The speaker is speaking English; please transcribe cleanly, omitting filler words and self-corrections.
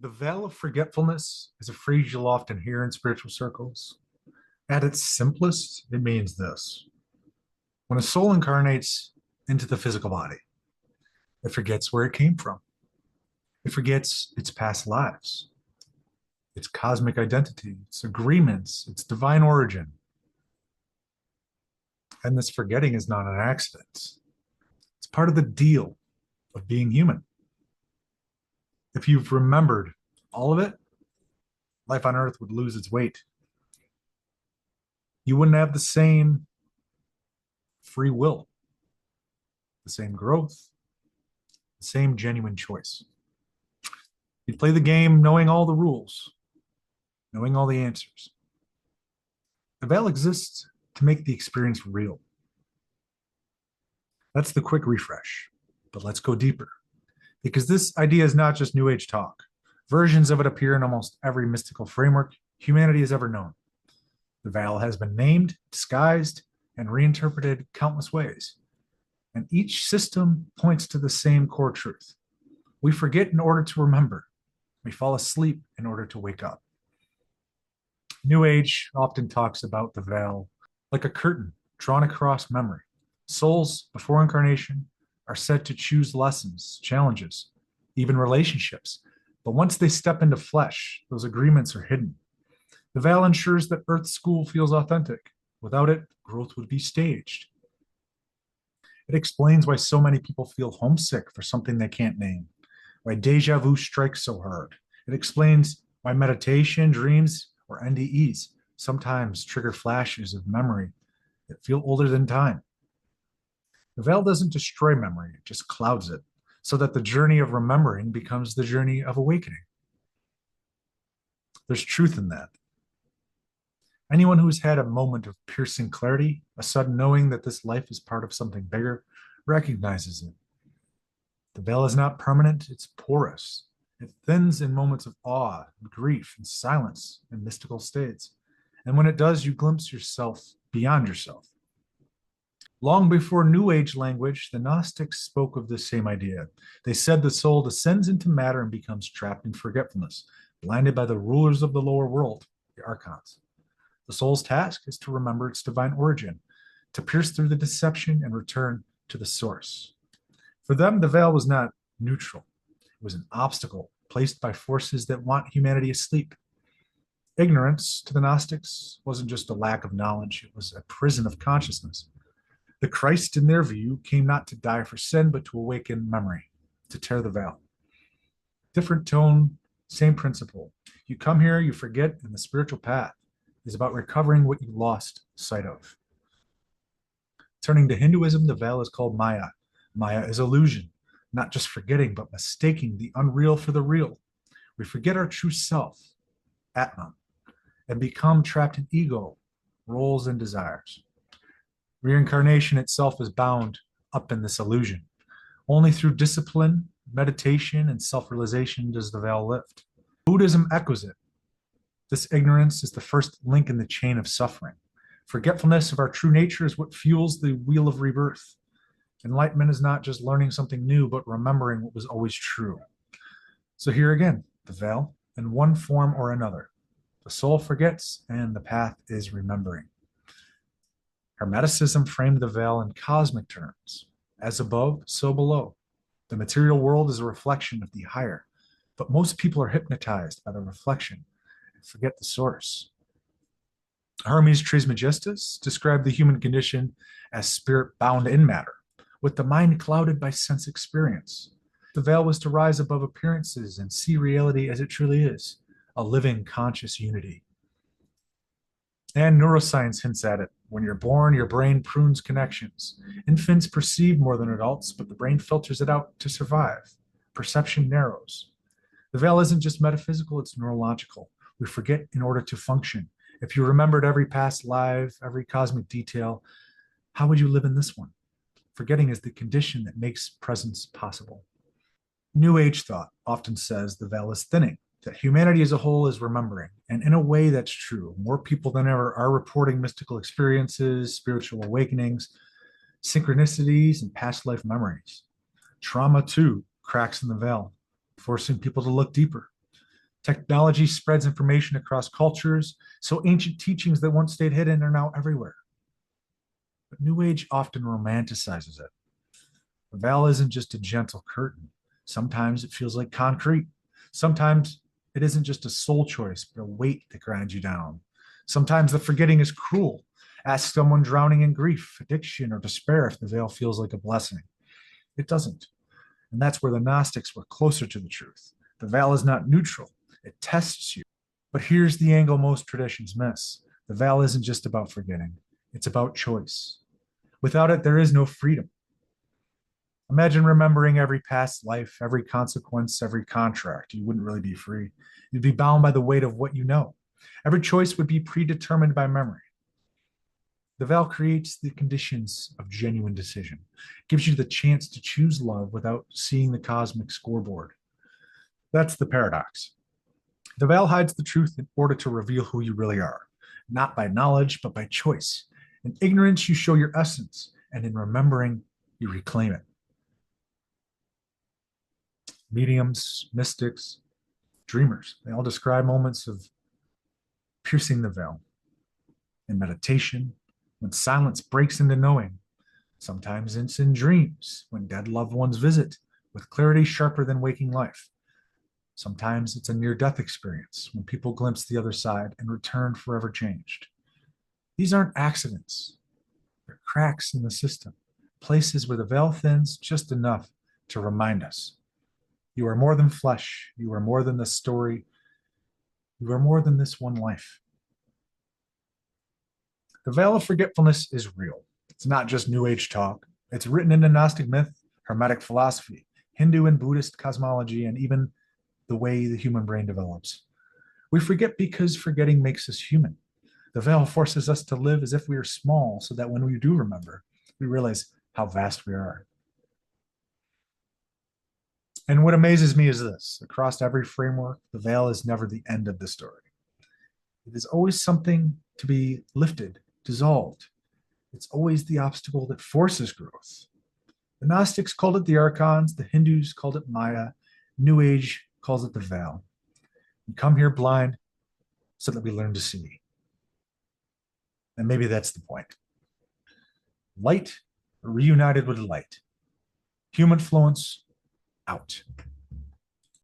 The veil of forgetfulness is a phrase you'll often hear in spiritual circles. At its simplest, it means this: when a soul incarnates into the physical body, it forgets where it came from. It forgets its past lives, its cosmic identity, its agreements, its divine origin. And this forgetting is not an accident. It's part of the deal of being human. If you've remembered all of it, life on earth would lose its weight. You wouldn't have the same free will, the same growth, the same genuine choice. You'd play the game knowing all the rules, knowing all the answers. The veil exists to make the experience real. That's the quick refresh, but let's go deeper, because this idea is not just New Age talk. Versions of it appear in almost every mystical framework humanity has ever known. The veil has been named, disguised, and reinterpreted countless ways. And each system points to the same core truth. We forget in order to remember. We fall asleep in order to wake up. New Age often talks about the veil like a curtain drawn across memory. Souls, before incarnation, are said to choose lessons, challenges, even relationships. But once they step into flesh, those agreements are hidden. The veil ensures that Earth School feels authentic. Without it, growth would be staged. It explains why so many people feel homesick for something they can't name, why déjà vu strikes so hard. It explains why meditation, dreams, or NDEs sometimes trigger flashes of memory that feel older than time. The veil doesn't destroy memory, it just clouds it, so that the journey of remembering becomes the journey of awakening. There's truth in that. Anyone who's had a moment of piercing clarity, a sudden knowing that this life is part of something bigger, recognizes it. The veil is not permanent, it's porous. It thins in moments of awe, grief, and silence in mystical states. And when it does, you glimpse yourself beyond yourself. Long before New Age language, the Gnostics spoke of this same idea. They said the soul descends into matter and becomes trapped in forgetfulness, blinded by the rulers of the lower world, the archons. The soul's task is to remember its divine origin, to pierce through the deception and return to the source. For them, the veil was not neutral. It was an obstacle placed by forces that want humanity asleep. Ignorance, to the Gnostics, wasn't just a lack of knowledge, it was a prison of consciousness. The Christ, in their view, came not to die for sin, but to awaken memory, to tear the veil. Different tone, same principle. You come here, you forget, and the spiritual path is about recovering what you lost sight of. Turning to Hinduism, the veil is called Maya. Maya is illusion, not just forgetting, but mistaking the unreal for the real. We forget our true self, Atman, and become trapped in ego, roles, and desires. Reincarnation itself is bound up in this illusion. Only through discipline, meditation, and self-realization does the veil lift. Buddhism echoes it. This ignorance is the first link in the chain of suffering. Forgetfulness of our true nature is what fuels the wheel of rebirth. Enlightenment is not just learning something new, but remembering what was always true. So here again, the veil, in one form or another. The soul forgets, and the path is remembering. Hermeticism framed the veil in cosmic terms. As above, so below. The material world is a reflection of the higher, but most people are hypnotized by the reflection and forget the source. Hermes Trismegistus described the human condition as spirit bound in matter, with the mind clouded by sense experience. The veil was to rise above appearances and see reality as it truly is, a living conscious unity. And neuroscience hints at it. When you're born, your brain prunes connections. Infants perceive more than adults, but the brain filters it out to survive. Perception narrows. The veil isn't just metaphysical, it's neurological. We forget in order to function. If you remembered every past life, every cosmic detail, how would you live in this one? Forgetting is the condition that makes presence possible. New Age thought often says the veil is thinning, that humanity as a whole is remembering. And in a way, that's true. More people than ever are reporting mystical experiences, spiritual awakenings, synchronicities, and past life memories. Trauma, too, cracks in the veil, forcing people to look deeper. Technology spreads information across cultures, so ancient teachings that once stayed hidden are now everywhere. But New Age often romanticizes it. The veil isn't just a gentle curtain. Sometimes it feels like concrete. Sometimes it isn't just a soul choice, but a weight that grinds you down. Sometimes the forgetting is cruel. Ask someone drowning in grief, addiction, or despair if the veil feels like a blessing. It doesn't. And that's where the Gnostics were closer to the truth. The veil is not neutral, it tests you. But here's the angle most traditions miss. The veil isn't just about forgetting, it's about choice. Without it, there is no freedom. Imagine remembering every past life, every consequence, every contract. You wouldn't really be free. You'd be bound by the weight of what you know. Every choice would be predetermined by memory. The veil creates the conditions of genuine decision, it gives you the chance to choose love without seeing the cosmic scoreboard. That's the paradox. The veil hides the truth in order to reveal who you really are, not by knowledge, but by choice. In ignorance, you show your essence, and in remembering, you reclaim it. Mediums, mystics, dreamers, they all describe moments of piercing the veil. In meditation, when silence breaks into knowing. Sometimes it's in dreams, when dead loved ones visit, with clarity sharper than waking life. Sometimes it's a near-death experience, when people glimpse the other side and return forever changed. These aren't accidents. They're cracks in the system, places where the veil thins just enough to remind us. You are more than flesh. You are more than the story. You are more than this one life. The veil of forgetfulness is real. It's not just New Age talk. It's written into Gnostic myth, Hermetic philosophy, Hindu and Buddhist cosmology, and even the way the human brain develops. We forget because forgetting makes us human. The veil forces us to live as if we are small so that when we do remember, we realize how vast we are. And what amazes me is this: across every framework, the veil is never the end of the story. It is always something to be lifted, dissolved. It's always the obstacle that forces growth. The Gnostics called it the archons, the Hindus called it Maya, New Age calls it the veil. We come here blind so that we learn to see. And maybe that's the point. Light reunited with light. Humanfluence out.